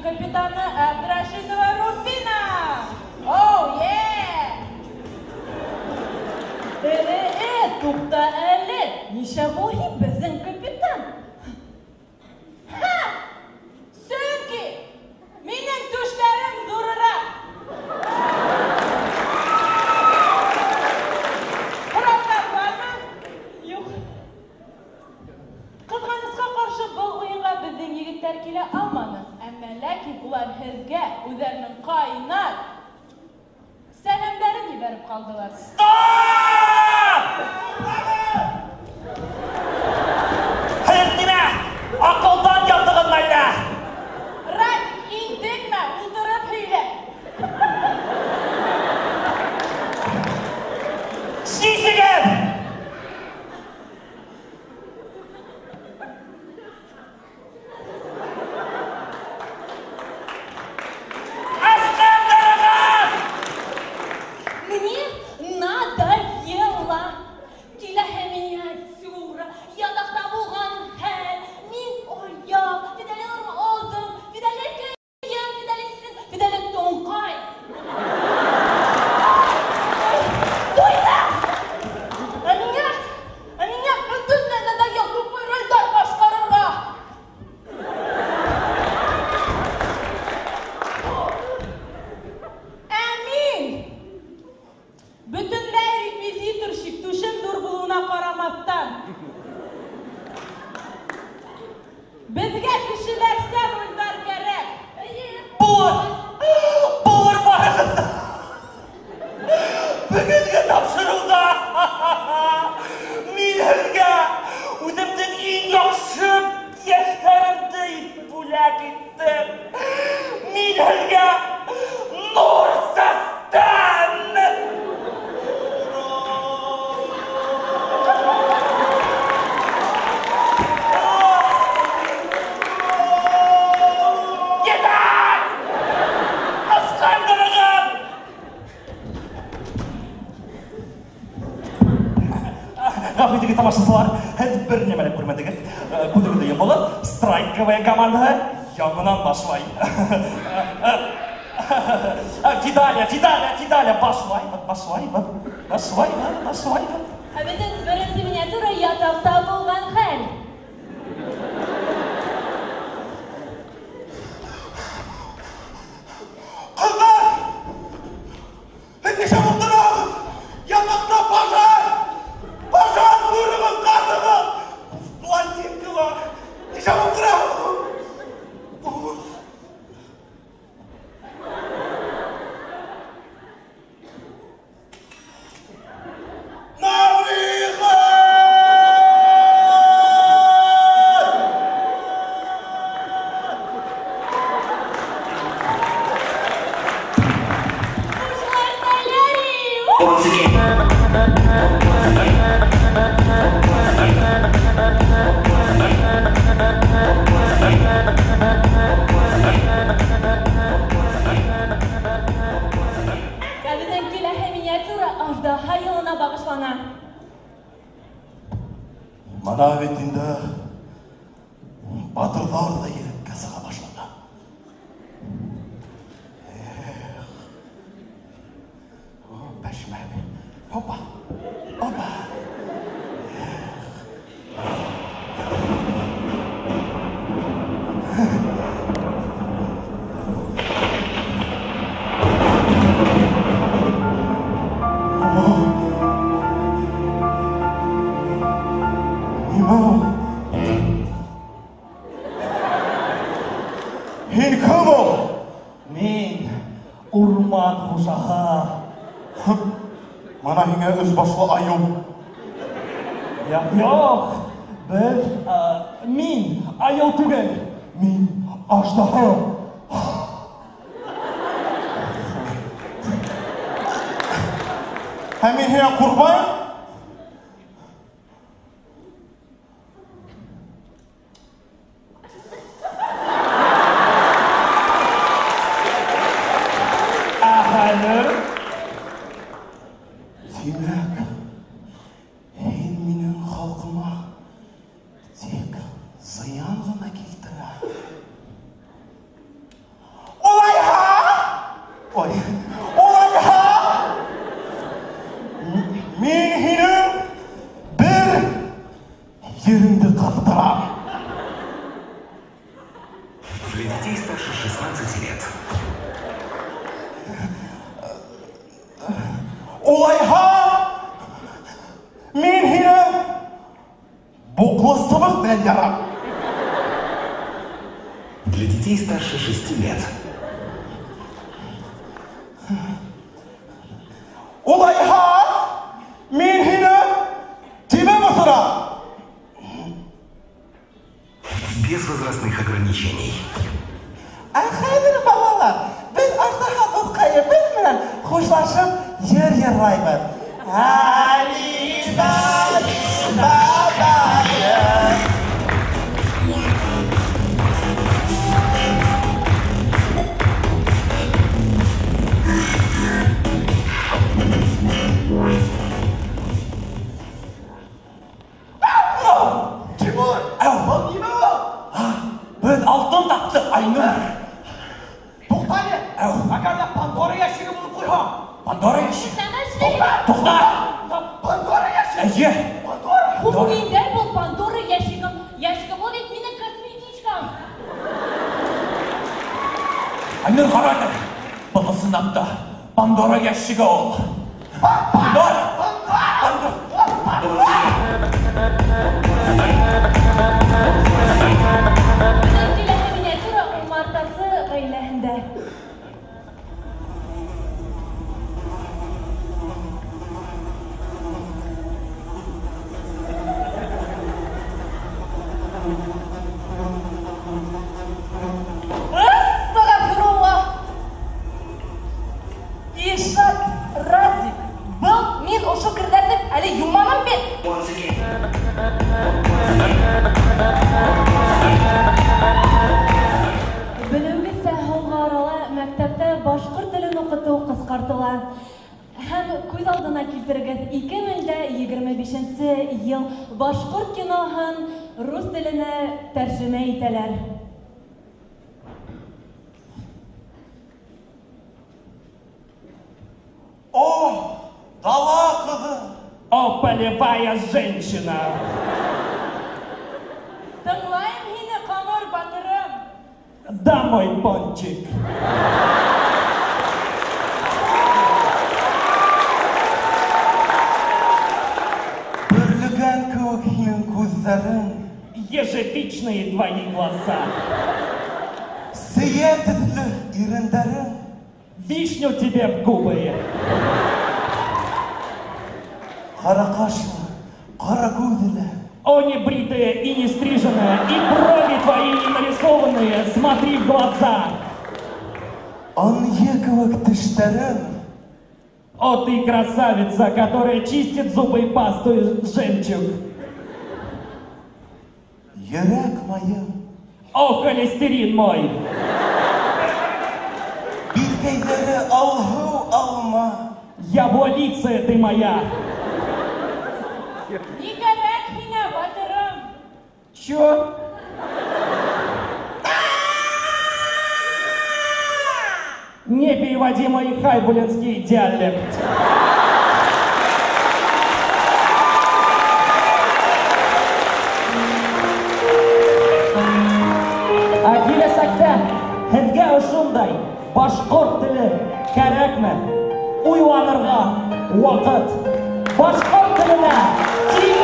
капитаны Абдрашидова Руфина! Оу, туқта әлі, неше ғойы біздің капитан? Ха! Сөңкі! Менің түштерім зұрырақ! Құрақтар бар ма? Yok. Қызғанысқа қаршы бұл ойынға біздің егіттер келе алманы. Әмма ләкин олар һезгә үзләренең кайнар сәламдарын ебәреп қалдылар. Hayatına akıldan yaptığın neydi? Rak, indirme, uydurıp hüyle. Şişigin! Мне надоело. Телехеминиатюра, ядақта болған хәл, мен аяқ, фидалер озым, фидалер көйен, фидалесін, фидалер тоңқай. Тойда! Әміне бүтінне надоел тупой рөлдар башқарырға. Әмин! Bütünler rekvizitorşik tuşun durguluğuna qaramazdan. Bizge kişilerse roller gerek. Bulur barınızda. Bugünkü tapşırıldı. Minhilge uzimden en yaxşı yaşlarımdı bulak ettim. Minhilge Nursas'tan. Ғафетіге тамашасылар, бір немелі көрмедігі. Күдігінде емолы, страйковая команда яңынан башлай. Фидаля, башлай. Әбетін бірінші миниатюра ятақта болған хәл. Қыздар! Неше мұқтырам! Ятақта Пожар, бұрығын, қасығын! Плантинкі бар! Неше мұқтырам! Manavetinde batırlar da yerip kasığa başladı. Peşmemi. Hoppa. Мен урман хушаха. Мана хиңе өз башлы айыл. Yok. Мен айыл түгел. Мен аждаһа. Һәм мен һиңа курбан. Для детей старше 16 лет. Olayha! Min hine boklu sıvık bilen yaram. Для детей старше 6 лет. Olayha! Min hine time mısıra? Без возрастных ограничений. Hayır balalar, ben Ajdaha Burkay'ı bilmeden hoşlaşıp yer yerlayım. Ali bali babayı. Timur, evvel yine o. Ben altın taktı aynı. Toxtayı, agar da Pandora yaşı bulup koyuyorum. Pandora yaşı. Sen ne Toxta. Pandora yaşı. Eye. Pandora. Bu mende bu Pandora yaşıgım. Yaşıgım o değil mine kosmetiçkam. Aynı kararlı. Bana sınavda Pandora yaşı ol. Pandora. Öncelikle miniatüra umartası gaylehinde. Estağfurullah. İşat Razik. Был мен ошо кирдердип әле юманам бит. Белүгезчә, Халыкара мәктәптә башкорт телен укыту кыскартыла. Һәм күз алдына килтерегез, 2025 ел башкорт киноһын рус теленә тәрҗемә итәләр. О, дала кызы. О, полевая женщина! Тыңлайым һине, Камыр батырым. Да, мой пончик! Бүрлігән кеүек һинең күзләрең. Ежевичные твои глаза! Сөя төсле ирендәрең. Вишню тебе в губы! Кара кашлы, кара күзле. О, не бритая и не стриженная, и брови твои не нарисованные, смотри в глаза! Ание кеүек тешләрең. О, ты красавица, которая чистит зубы пастой жемчуг! Йөрәк майым. О, холестерин мой! Билкәйләре алһу алма. Яблоница ты моя! Никәрәк һине, батырым. Чё? Не переводи мой хайбулинский диалект. Киләсәктә һеҙгә ошондай башҡорт теле кәрәкме? Уйланырға ваҡыт. Башҡорт теленә тик